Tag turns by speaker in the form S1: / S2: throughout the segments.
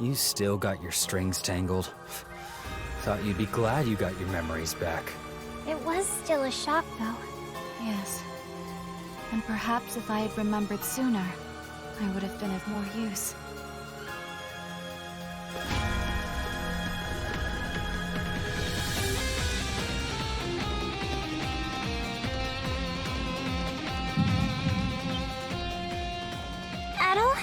S1: You still got your strings tangled. Thought you'd be glad you got your memories back.
S2: It was still a shock, though.
S3: Yes. And perhaps if I had remembered sooner, I would have been of more use.
S2: Adol?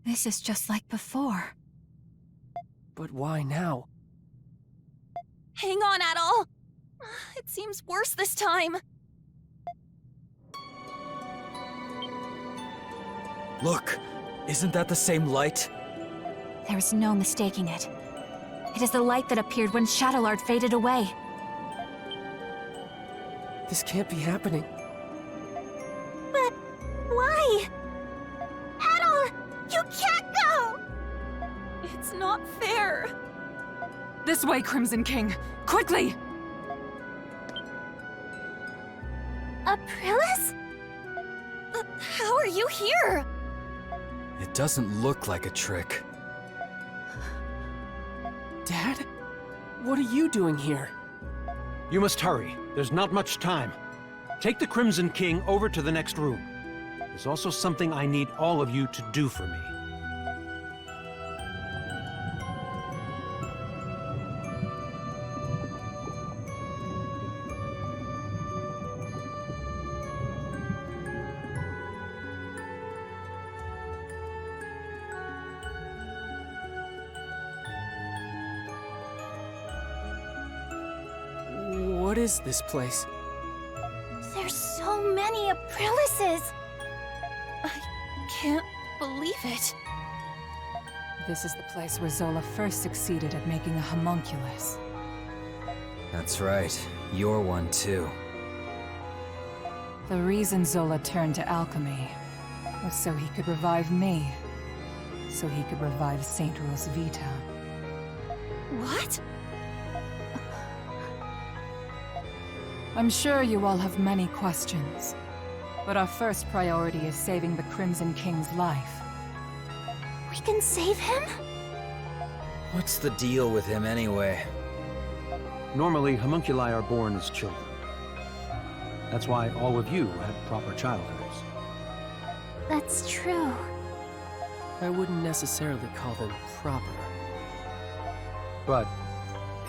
S3: This is just like before.
S4: But why now?
S5: Hang on, Adol! It seems worse this time.
S1: Look! Isn't that the same light?
S3: There's no mistaking it. It is the light that appeared when Shadowlord faded away.
S4: This can't be happening.
S2: But why? Adol! You can't go!
S5: It's not fair.
S6: This way, Crimson King! Quickly!
S2: Aprilis?
S5: How are you here?
S1: It doesn't look like a trick.
S4: Dad? What are you doing here?
S7: You must hurry. There's not much time. Take the Crimson King over to the next room. There's also something I need all of you to do for me.
S4: What is this place?
S2: There's so many Aprilises!
S5: I can't believe it.
S6: This is the place where Zola first succeeded at making a homunculus.
S1: That's right. You're one too.
S6: The reason Zola turned to alchemy was so he could revive me. So he could revive Saint Rosvita.
S5: What?
S6: I'm sure you all have many questions, but our first priority is saving the Crimson King's life.
S2: We can save him?
S1: What's the deal with him anyway?
S7: Normally, homunculi are born as children. That's why all of you had proper childhoods.
S2: That's true.
S4: I wouldn't necessarily call them proper.
S7: But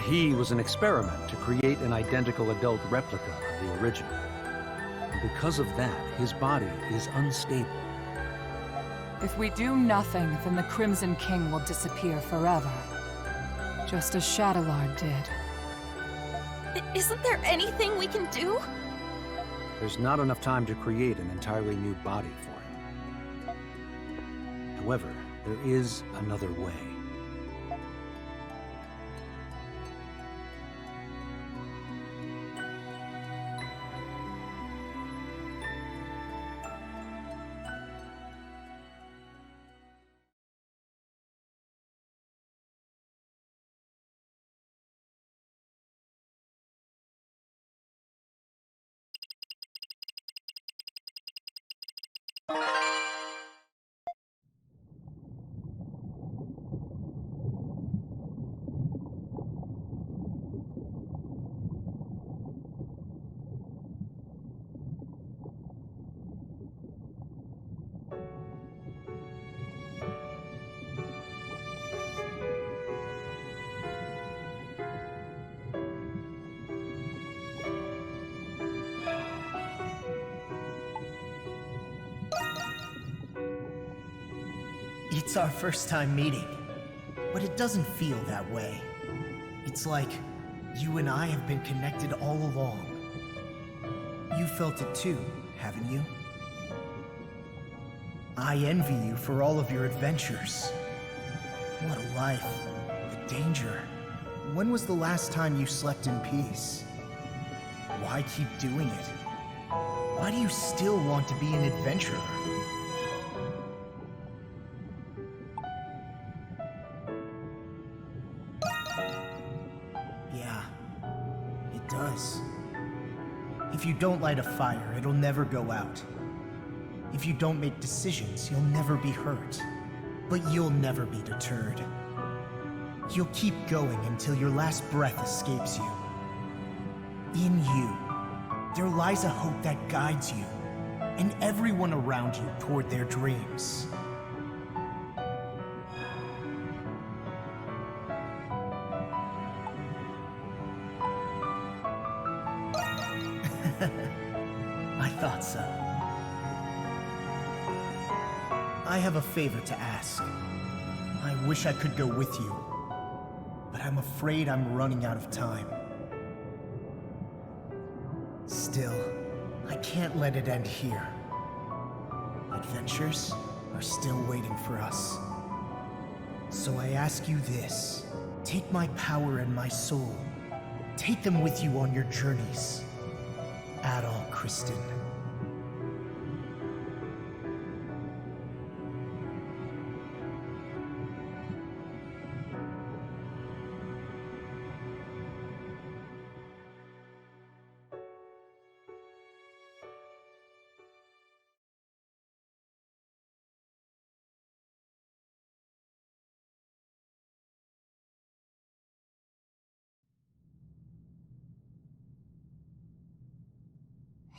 S7: he was an experiment to create an identical adult replica of the original. And because of that, his body is unstable.
S6: If we do nothing, then the Crimson King will disappear forever. Just as Shadowlord did.
S5: Isn't there anything we can do?
S7: There's not enough time to create an entirely new body for him. However, there is another way.
S8: It's our first time meeting, but it doesn't feel that way. It's like you and I have been connected all along. You felt it too, haven't you? I envy you for all of your adventures. What a life. The danger. When was the last time you slept in peace? Why keep doing it? Why do you still want to be an adventurer? Yeah, it does. If you don't light a fire, it'll never go out. If you don't make decisions, you'll never be hurt. But you'll never be deterred. You'll keep going until your last breath escapes you. In you, there lies a hope that guides you, and everyone around you toward their dreams. I thought so. I have a favor to ask. I wish I could go with you, but I'm afraid I'm running out of time. Still, I can't let it end here. Adventures are still waiting for us. So I ask you this. Take my power and my soul. Take them with you on your journeys. Adol Kristen.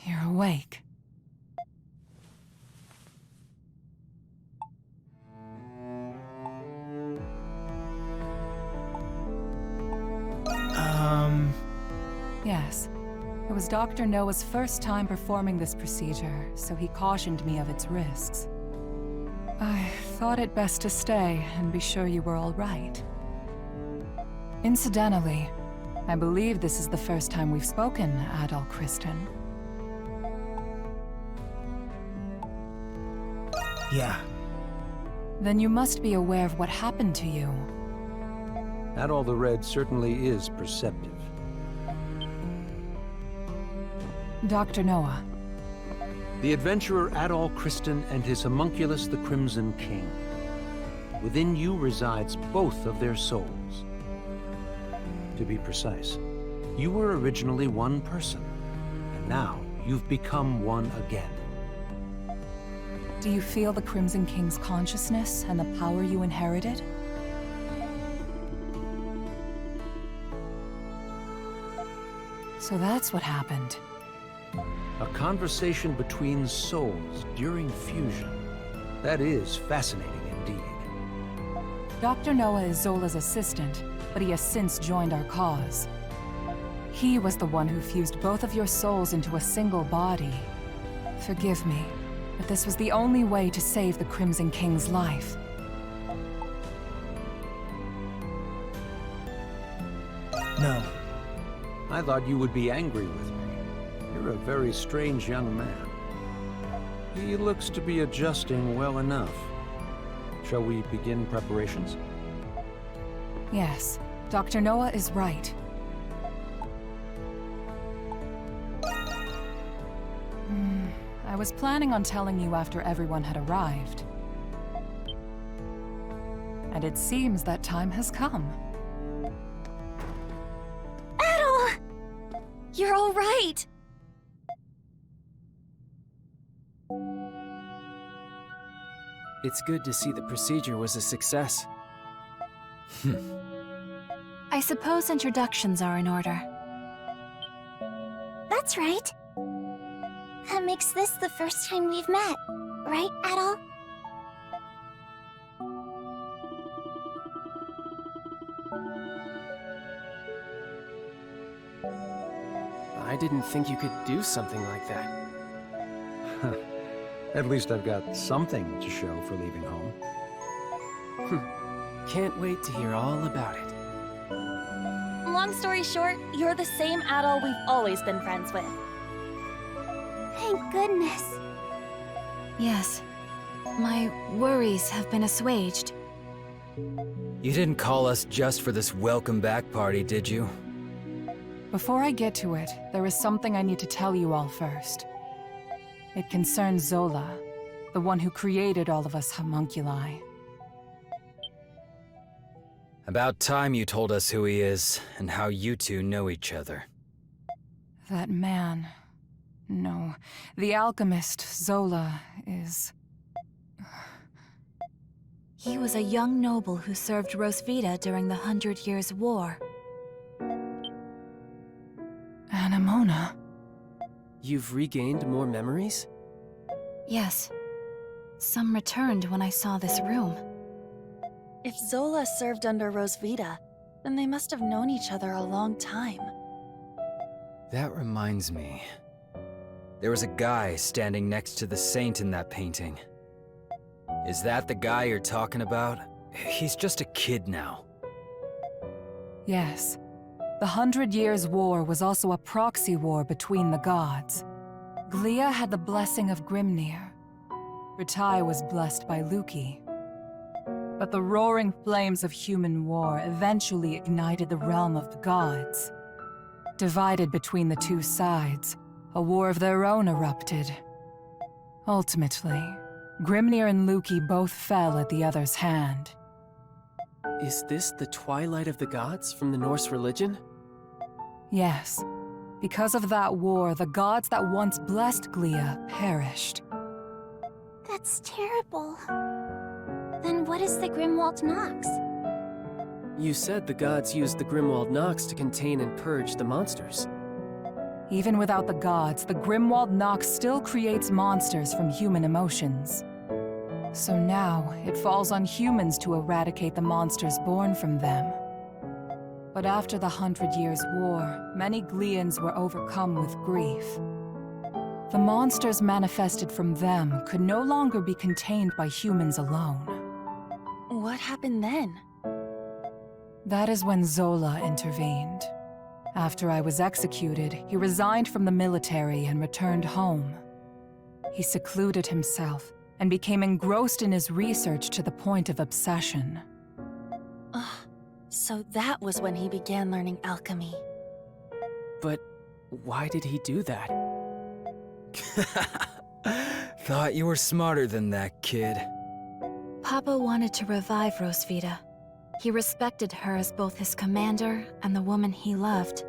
S6: You're awake. Yes. It was Dr. Noah's first time performing this procedure, so he cautioned me of its risks. I thought it best to stay and be sure you were all right. Incidentally, I believe this is the first time we've spoken, Adol Kristen.
S8: Yeah.
S6: Then you must be aware of what happened to you.
S7: Adol the Red certainly is perceptive.
S6: Dr. Noah.
S7: The adventurer Adol Kristen and his homunculus, the Crimson King. Within you resides both of their souls. To be precise, you were originally one person, and now you've become one again.
S6: Do you feel the Crimson King's consciousness and the power you inherited? So that's what happened.
S7: A conversation between souls during fusion. That is fascinating indeed.
S6: Dr. Noah is Zola's assistant, but he has since joined our cause. He was the one who fused both of your souls into a single body. Forgive me, but this was the only way to save the Crimson King's life.
S8: No.
S7: I thought you would be angry with me. You're a very strange young man. He looks to be adjusting well enough. Shall we begin preparations?
S6: Yes, Dr. Noah is right. I was planning on telling you after everyone had arrived. And it seems that time has come.
S5: Adol! You're all right!
S4: It's good to see the procedure was a success.
S3: I suppose introductions are in order.
S2: That's right. That makes this the first time we've met, right, Adol?
S4: I didn't think you could do something like that.
S7: At least I've got something to show for leaving home.
S4: Can't wait to hear all about it.
S5: Long story short, you're the same Adol we've always been friends with.
S2: Thank goodness.
S3: Yes. My worries have been assuaged.
S1: You didn't call us just for this welcome back party, did you?
S6: Before I get to it, there is something I need to tell you all first. It concerns Zola, the one who created all of us homunculi.
S1: About time you told us who he is, and how you two know each other.
S6: That man, No. The alchemist, Zola, is...
S3: He was a young noble who served Rosvita during the 100 Years' War.
S6: Anemona.
S4: You've regained more memories?
S3: Yes. Some returned when I saw this room.
S5: If Zola served under Rosvita, then they must have known each other a long time.
S1: That reminds me. There was a guy standing next to the saint in that painting. Is that the guy you're talking about? He's just a kid now.
S6: Yes. The 100 Years' War was also a proxy war between the gods. Glia had the blessing of Grimnir. Ritai was blessed by Luki. But the roaring flames of human war eventually ignited the realm of the gods. Divided between the two sides, a war of their own erupted. Ultimately, Grimnir and Luki both fell at the other's hand.
S4: Is this the Twilight of the Gods from the Norse religion?
S6: Yes. Because of that war, the gods that once blessed Glia perished.
S2: That's terrible. Then what is the Grimwald Nox?
S4: You said the gods used the Grimwald Nox to contain and purge the monsters.
S6: Even without the gods, the Grimwald Nox still creates monsters from human emotions. So now, it falls on humans to eradicate the monsters born from them. But after the 100 Years' War, many Glians were overcome with grief. The monsters manifested from them could no longer be contained by humans alone.
S5: What happened then?
S6: That is when Zola intervened. After I was executed, he resigned from the military and returned home. He secluded himself and became engrossed in his research to the point of obsession.
S5: So that was when he began learning alchemy.
S4: But why did he do that?
S1: Thought you were smarter than that, kid.
S3: Papa wanted to revive Rosvita. He respected her as both his commander and the woman he loved.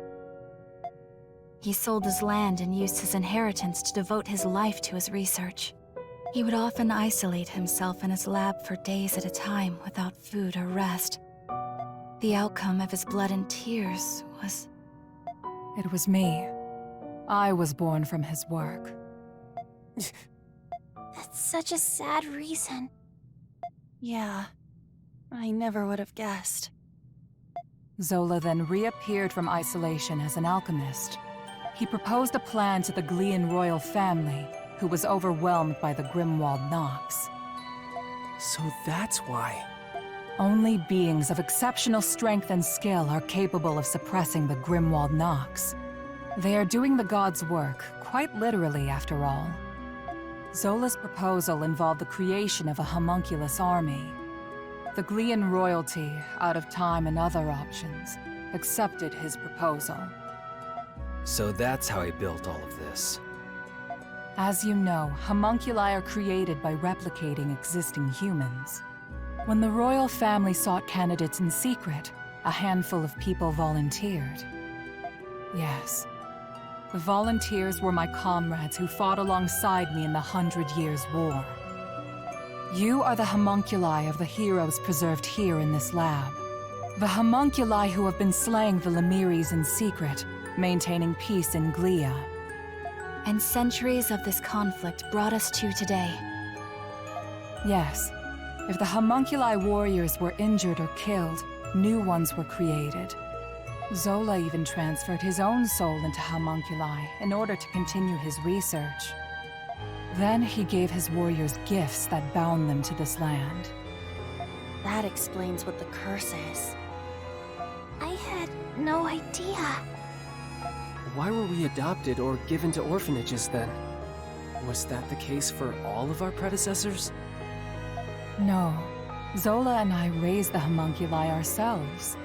S3: He sold his land and used his inheritance to devote his life to his research. He would often isolate himself in his lab for days at a time without food or rest. The outcome of his blood and tears was...
S6: It was me. I was born from his work.
S2: That's such a sad reason.
S5: Yeah, I never would have guessed.
S6: Zola then reappeared from isolation as an alchemist. He proposed a plan to the Glian royal family, who was overwhelmed by the Grimwald Nox.
S4: So that's why.
S6: Only beings of exceptional strength and skill are capable of suppressing the Grimwald Nox. They are doing the gods' work, quite literally after all. Zola's proposal involved the creation of a homunculus army. The Glian royalty, out of time and other options, accepted his proposal.
S1: So that's how he built all of this.
S6: As you know, homunculi are created by replicating existing humans. When the royal family sought candidates in secret, a handful of people volunteered. Yes. The volunteers were my comrades who fought alongside me in the 100 Years' War. You are the homunculi of the heroes preserved here in this lab. The homunculi who have been slaying the Lemiris in secret, maintaining peace in Glia.
S3: And centuries of this conflict brought us to today.
S6: Yes. If the homunculi warriors were injured or killed, new ones were created. Zola even transferred his own soul into homunculi in order to continue his research. Then he gave his warriors gifts that bound them to this land.
S5: That explains what the curse is.
S2: I had no idea.
S4: Why were we adopted or given to orphanages then? Was that the case for all of our predecessors?
S6: No. Zola and I raised the homunculi ourselves.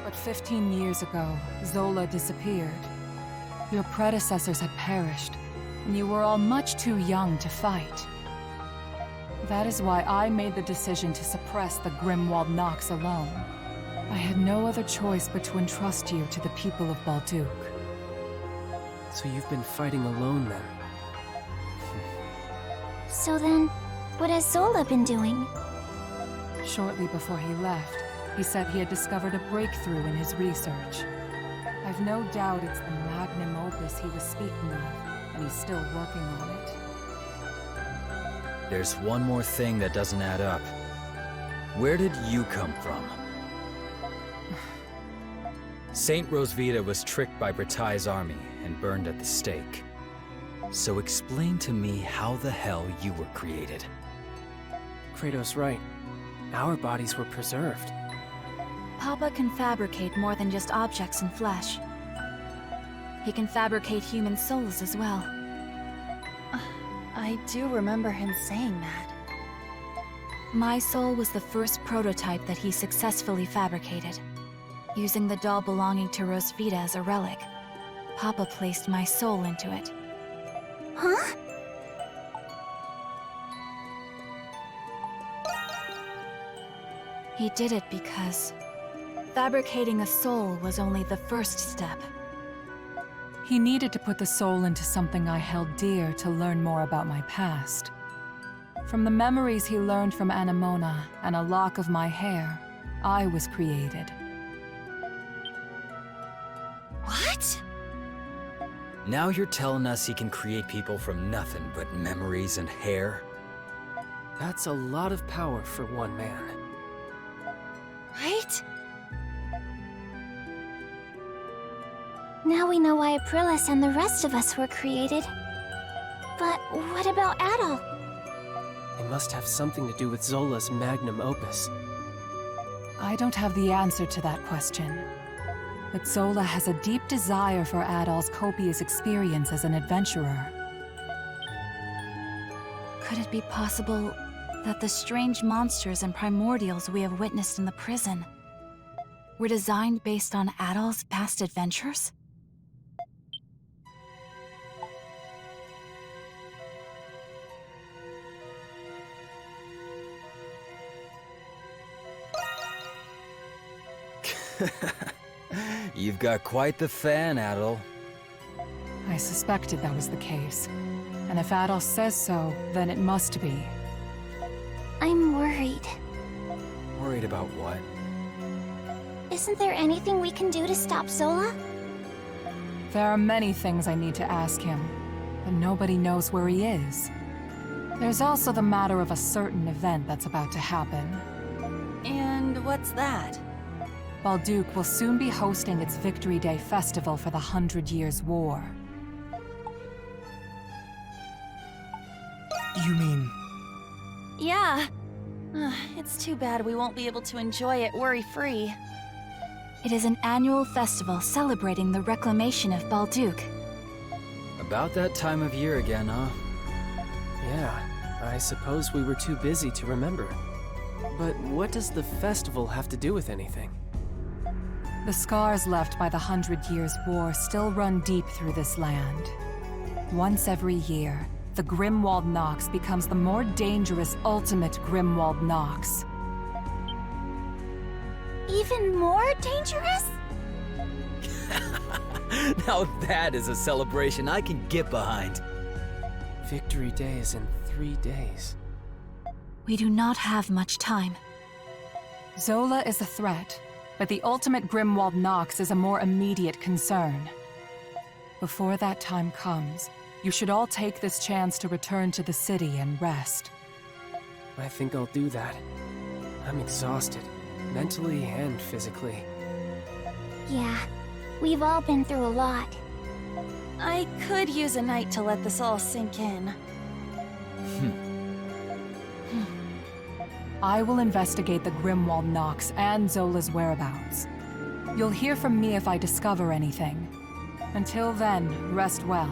S6: But 15 years ago, Zola disappeared. Your predecessors had perished, and you were all much too young to fight. That is why I made the decision to suppress the Grimwald Nox alone. I had no other choice but to entrust you to the people of Balduq.
S4: So you've been fighting alone then?
S2: So then, what has Zola been doing?
S6: Shortly before he left, he said he had discovered a breakthrough in his research. I've no doubt it's the magnum opus he was speaking of, and he's still working on it.
S1: There's one more thing that doesn't add up. Where did you come from? Saint Rosvita was tricked by Bretai's army and burned at the stake. So explain to me how the hell you were created.
S4: Kratos' right. Our bodies were preserved.
S3: Papa can fabricate more than just objects and flesh. He can fabricate human souls as well.
S5: I do remember him saying that.
S3: My soul was the first prototype that he successfully fabricated. Using the doll belonging to Rosvita as a relic, Papa placed my soul into it.
S2: Huh?
S3: He did it because fabricating a soul was only the first step.
S6: He needed to put the soul into something I held dear to learn more about my past. From the memories he learned from Anemona and a lock of my hair, I was created.
S5: What?
S1: Now you're telling us he can create people from nothing but memories and hair?
S4: That's a lot of power for one man.
S5: Right?
S2: Now we know why Aprilis and the rest of us were created. But what about Adol?
S4: It must have something to do with Zola's magnum opus.
S6: I don't have the answer to that question. But Zola has a deep desire for Adol's copious experience as an adventurer.
S3: Could it be possible that the strange monsters and primordials we have witnessed in the prison were designed based on Adol's past adventures?
S1: You've got quite the fan, Adol.
S6: I suspected that was the case. And if Adol says so, then it must be.
S2: I'm worried.
S1: Worried about what?
S2: Isn't there anything we can do to stop Zola?
S6: There are many things I need to ask him, but nobody knows where he is. There's also the matter of a certain event that's about to happen.
S5: And what's that?
S6: Balduke will soon be hosting its Victory Day festival for the 100 Years' War.
S8: You mean...
S5: Yeah. It's too bad we won't be able to enjoy it worry-free.
S3: It is an annual festival celebrating the reclamation of Balduke.
S1: About that time of year again, huh?
S4: Yeah, I suppose we were too busy to remember. But what does the festival have to do with anything?
S6: The scars left by the 100 Years' War still run deep through this land. Once every year, the Grimwald Nox becomes the more dangerous ultimate Grimwald Nox.
S2: Even more dangerous?
S1: Now that is a celebration I can get behind.
S4: Victory Day is in 3 days.
S3: We do not have much time.
S6: Zola is a threat, but the ultimate Grimwald Nox is a more immediate concern. Before that time comes, you should all take this chance to return to the city and rest.
S4: I think I'll do that. I'm exhausted, mentally and physically.
S2: Yeah, we've all been through a lot.
S5: I could use a night to let this all sink in.
S6: I will investigate the Grimwald Nox and Zola's whereabouts. You'll hear from me if I discover anything. Until then, rest well.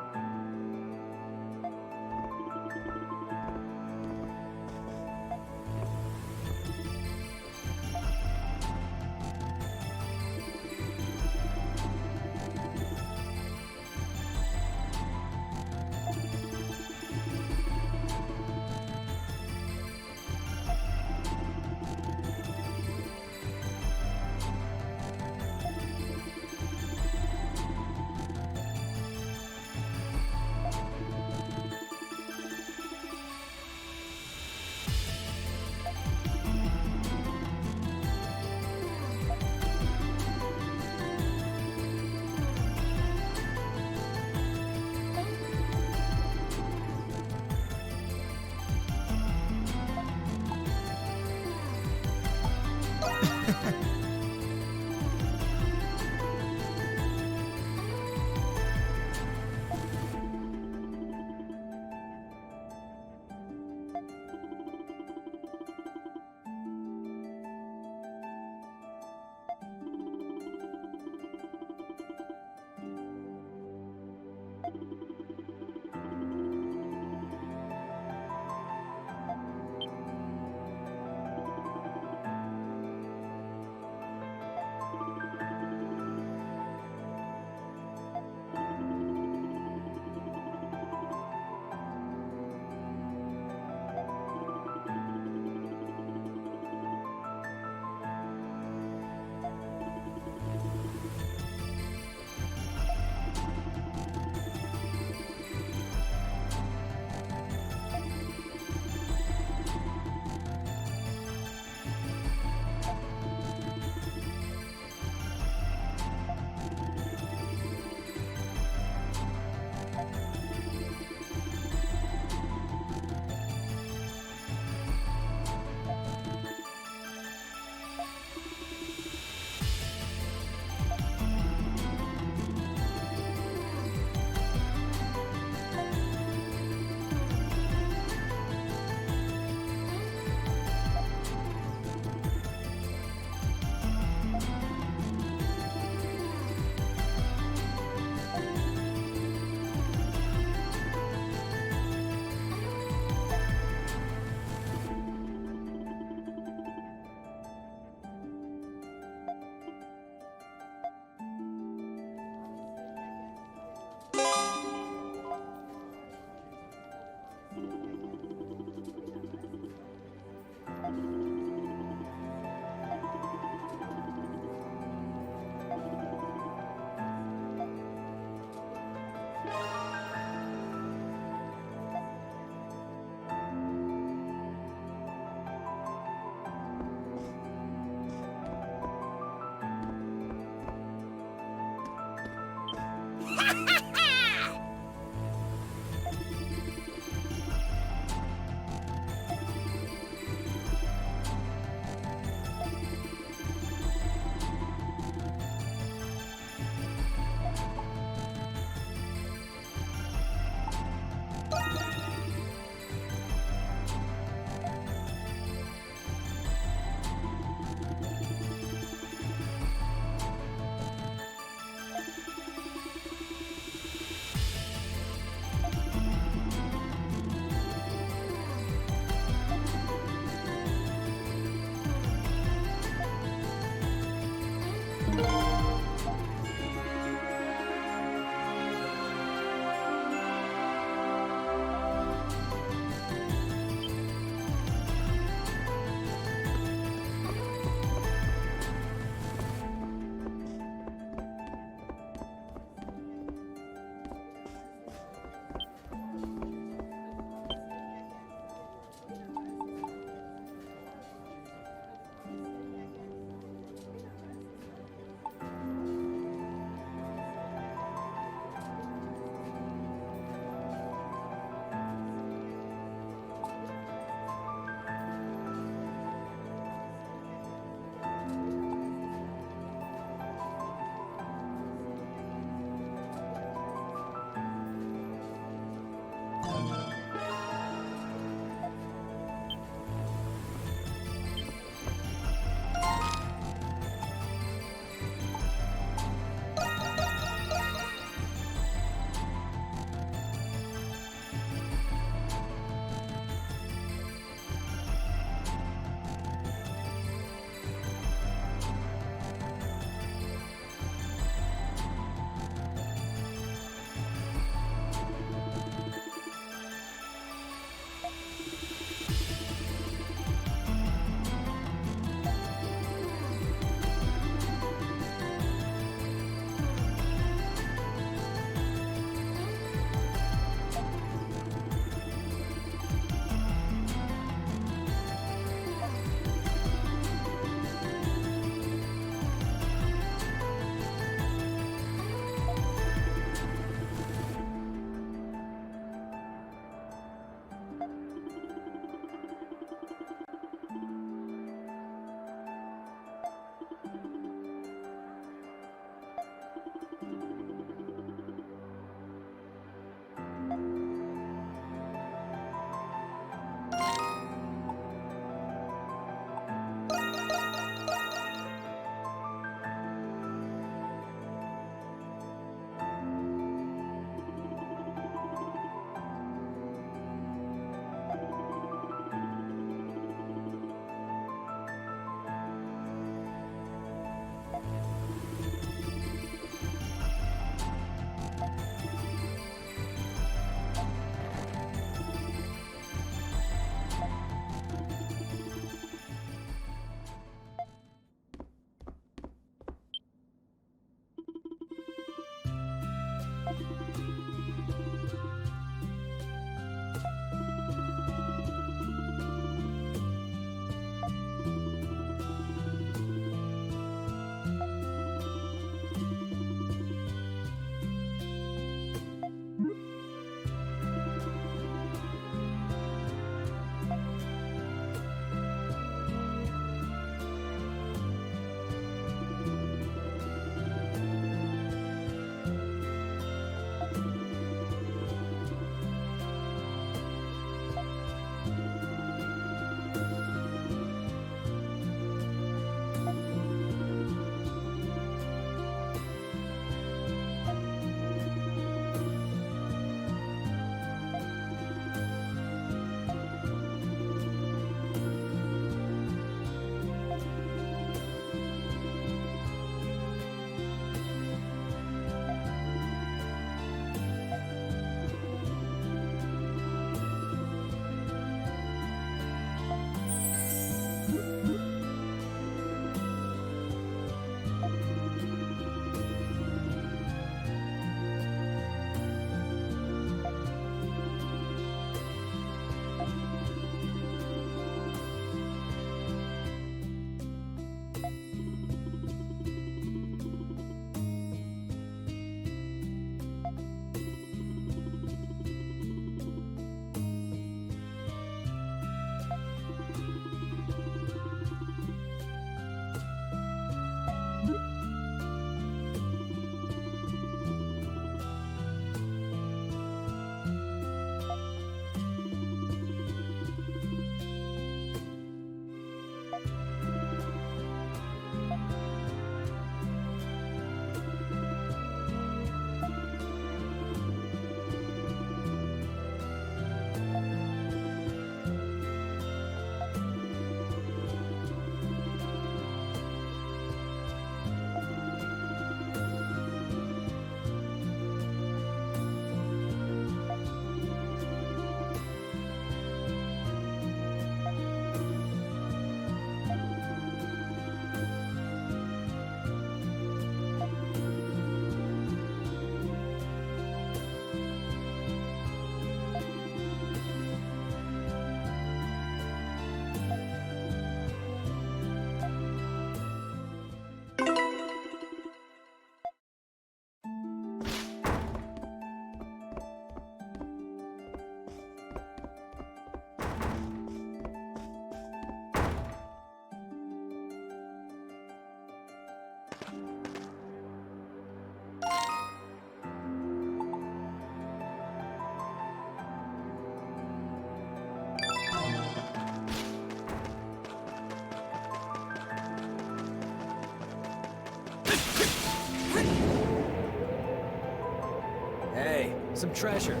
S1: Hey, some treasure.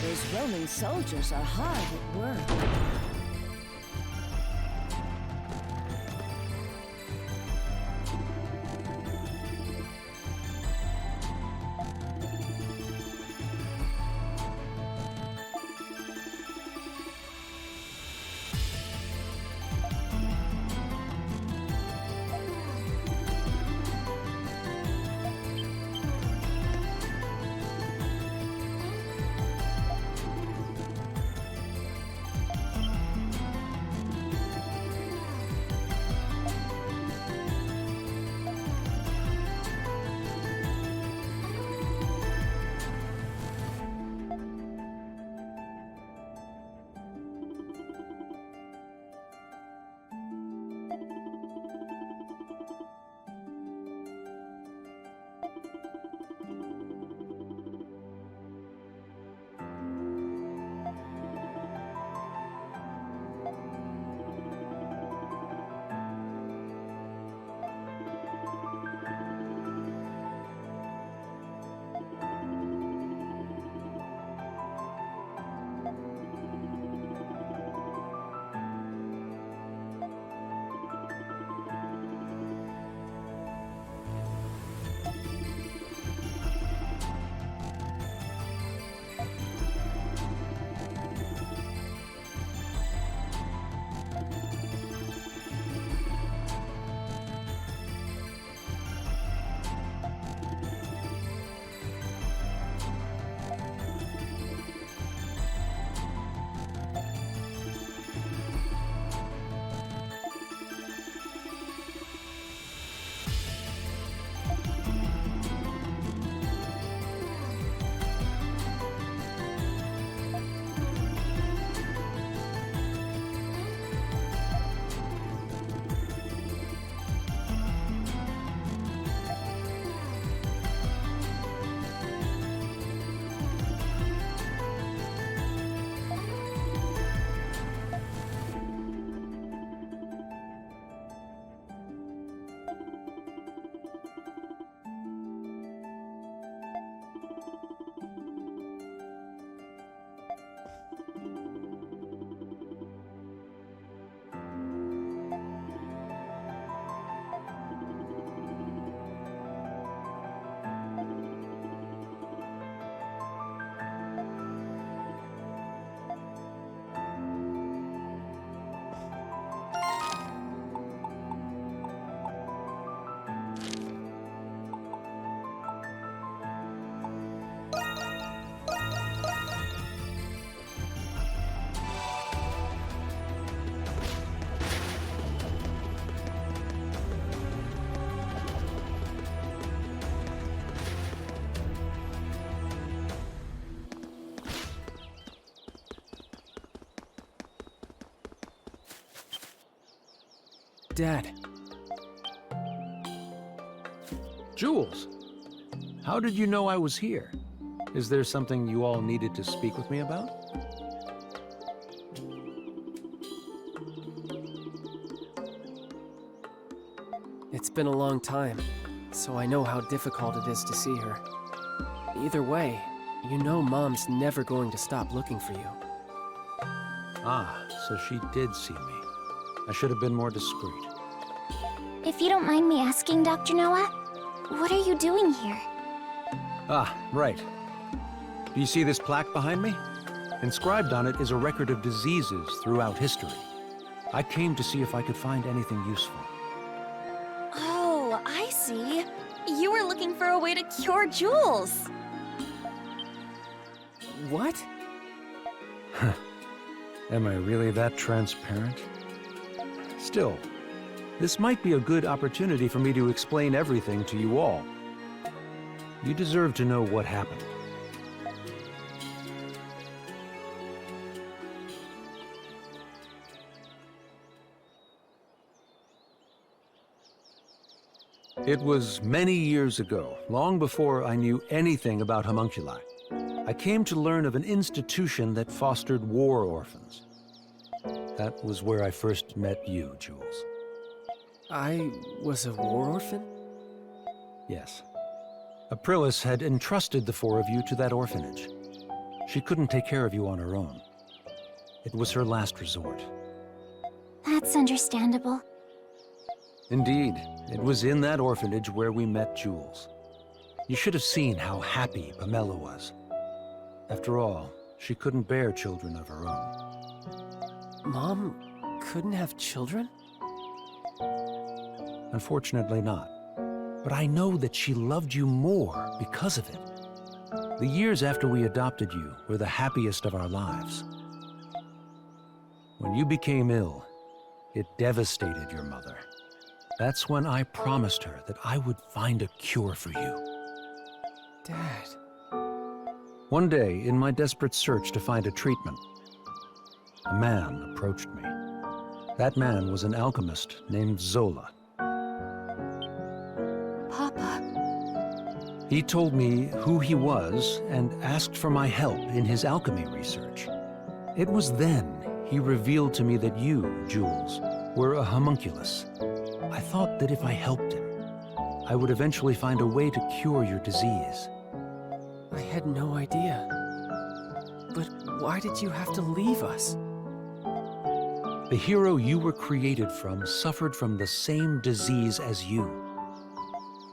S9: Those Roman soldiers are hard at work.
S4: Dad.
S7: Jules, how did you know I was here? Is there something you all needed to speak with me about?
S4: It's been a long time, so I know how difficult it is to see her. Either way, you know Mom's never going to stop looking for you.
S7: Ah, so she did see me. I should have been more discreet.
S2: If you don't mind me asking, Dr. Noah, what are you doing here?
S7: Ah, right. Do you see this plaque behind me? Inscribed on it is a record of diseases throughout history. I came to see if I could find anything useful.
S5: Oh, I see. You were looking for a way to cure Jules.
S4: What?
S7: Am I really that transparent? Still, This might be a good opportunity for me to explain everything to you all. You deserve to know what happened. It was many years ago, long before I knew anything about homunculi. I came to learn of an institution that fostered war orphans. That was where I first met you, Jules.
S4: I was a war orphan?
S7: Yes. Aprilis had entrusted the four of you to that orphanage. She couldn't take care of you on her own. It was her last resort.
S2: That's understandable.
S7: Indeed, it was in that orphanage where we met Jules. You should have seen how happy Pamela was. After all, she couldn't bear children of her own.
S4: Mom couldn't have children?
S7: Unfortunately not. But I know that she loved you more because of it. The years after we adopted you were the happiest of our lives. When you became ill, it devastated your mother. That's when I promised her that I would find a cure for you.
S4: Dad.
S7: One day, in my desperate search to find a treatment, a man approached me. That man was an alchemist named Zola.
S3: Papa.
S7: He told me who he was and asked for my help in his alchemy research. It was then he revealed to me that you, Jules, were a homunculus. I thought that if I helped him, I would eventually find a way to cure your disease.
S4: I had no idea. But why did you have to leave us?
S7: The hero you were created from suffered from the same disease as you.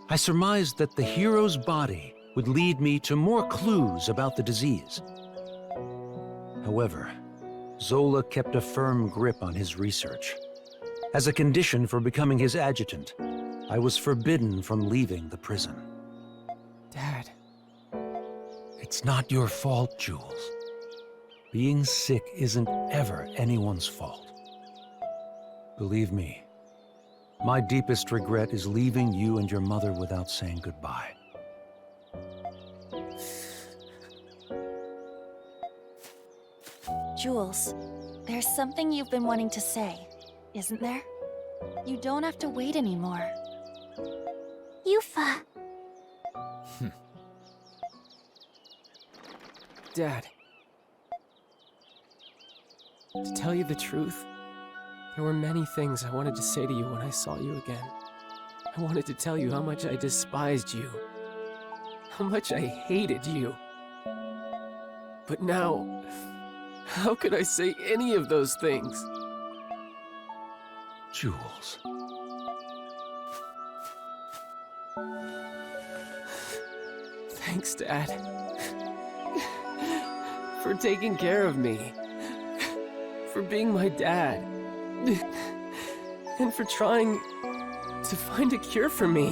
S7: I surmised that the hero's body would lead me to more clues about the disease. However, Zola kept a firm grip on his research. As a condition for becoming his adjutant, I was forbidden from leaving the prison.
S4: Dad.
S7: It's not your fault, Jules. Being sick isn't ever anyone's fault. Believe me, my deepest regret is leaving you and your mother without saying goodbye.
S5: Jules, there's something you've been wanting to say, isn't there? You don't have to wait anymore.
S2: Yufa.
S4: Dad. To tell you the truth, there were many things I wanted to say to you when I saw you again. I wanted to tell you how much I despised you. How much I hated you. But now, how could I say any of those things?
S7: Jules.
S4: Thanks, Dad. For taking care of me. For being my dad. And for trying to find a cure for me.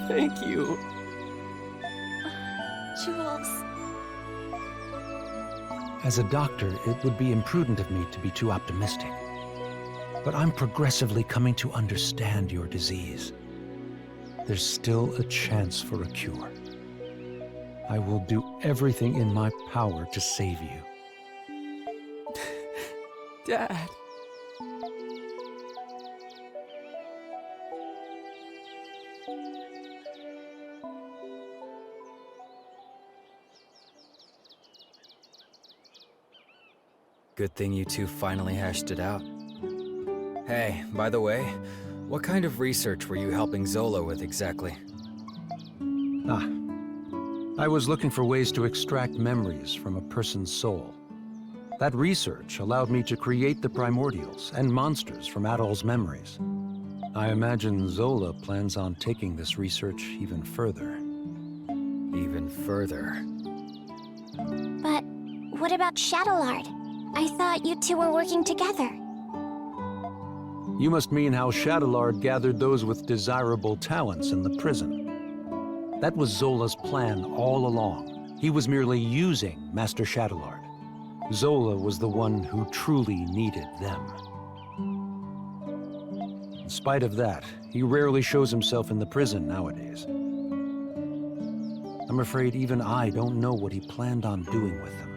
S4: Thank you.
S5: Jules.
S7: As a doctor, it would be imprudent of me to be too optimistic. But I'm progressively coming to understand your disease. There's still a chance for a cure. I will do everything in my power to save you.
S4: Dad.
S1: Good thing you two finally hashed it out. Hey, by the way, what kind of research were you helping Zola with exactly?
S7: I was looking for ways to extract memories from a person's soul. That research allowed me to create the primordials and monsters from Adol's memories. I imagine Zola plans on taking this research even further.
S1: Even further.
S2: But what about Shadowlord? I thought you two were working together.
S7: You must mean how Shadowlord gathered those with desirable talents in the prison. That was Zola's plan all along. He was merely using Master Shadowlord. Zola was the one who truly needed them. In spite of that, he rarely shows himself in the prison nowadays. I'm afraid even I don't know what he planned on doing with them.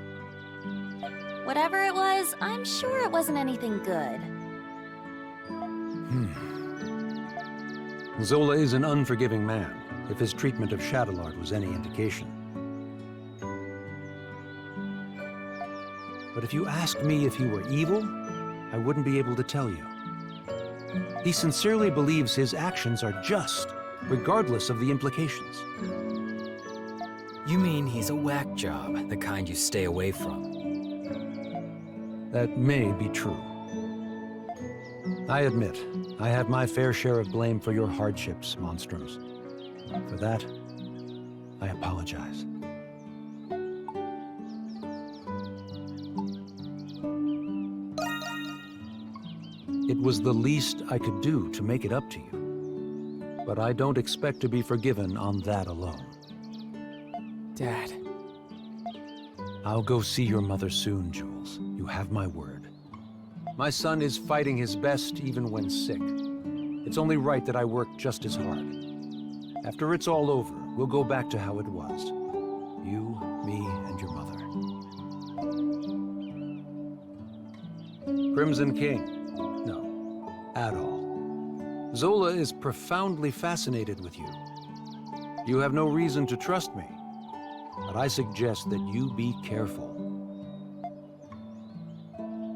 S5: Whatever it was, I'm sure it wasn't anything good.
S7: Zola is an unforgiving man, if his treatment of Shadowlord was any indication. But if you asked me if he were evil, I wouldn't be able to tell you. He sincerely believes his actions are just, regardless of the implications.
S1: You mean he's a whack job, the kind you stay away from?
S7: That may be true. I admit, I have my fair share of blame for your hardships, Monstrums. For that, I apologize. It was the least I could do to make it up to you. But I don't expect to be forgiven on that alone.
S4: Dad.
S7: I'll go see your mother soon, Jules. You have my word. My son is fighting his best even when sick. It's only right that I work just as hard. After it's all over, we'll go back to how it was. You, me, and your mother. Crimson King. No, at all. Zola is profoundly fascinated with you. You have no reason to trust me, but I suggest that you be careful.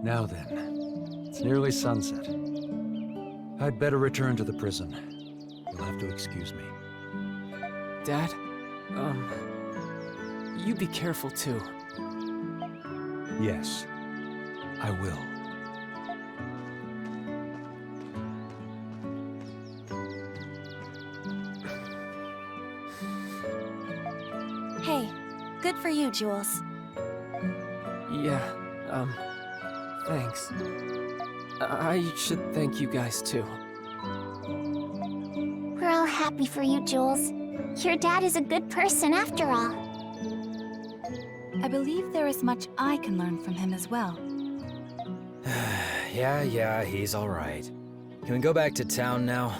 S7: Now then, it's nearly sunset. I'd better return to the prison. You'll have to excuse me.
S4: Dad, you be careful too.
S7: Yes, I will.
S5: Hey, good for you, Jules.
S4: Yeah, thanks. I should thank you guys too.
S2: We're all happy for you, Jules. Your dad is a good person after all.
S3: I believe there is much I can learn from him as well.
S1: Yeah, he's all right. Can we go back to town now?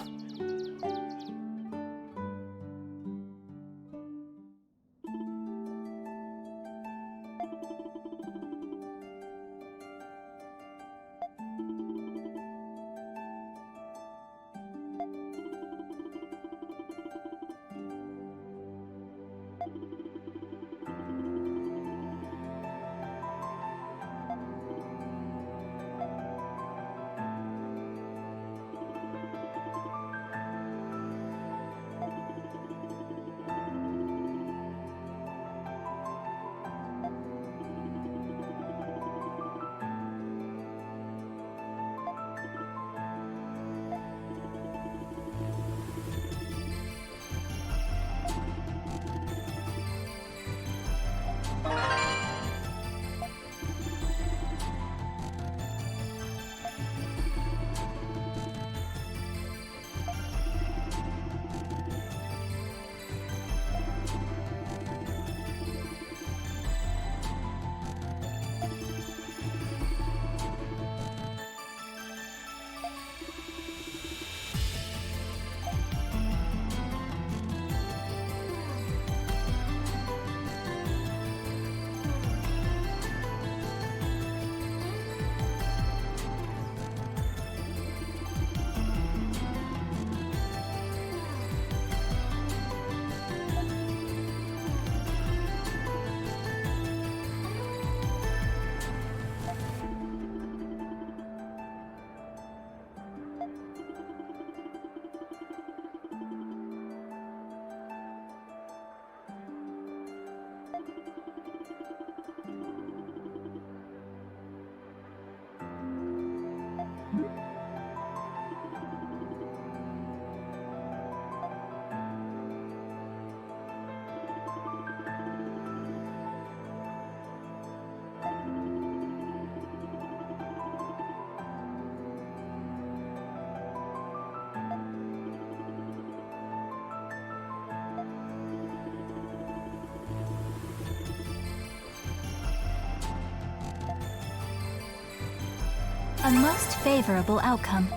S3: A most favorable outcome.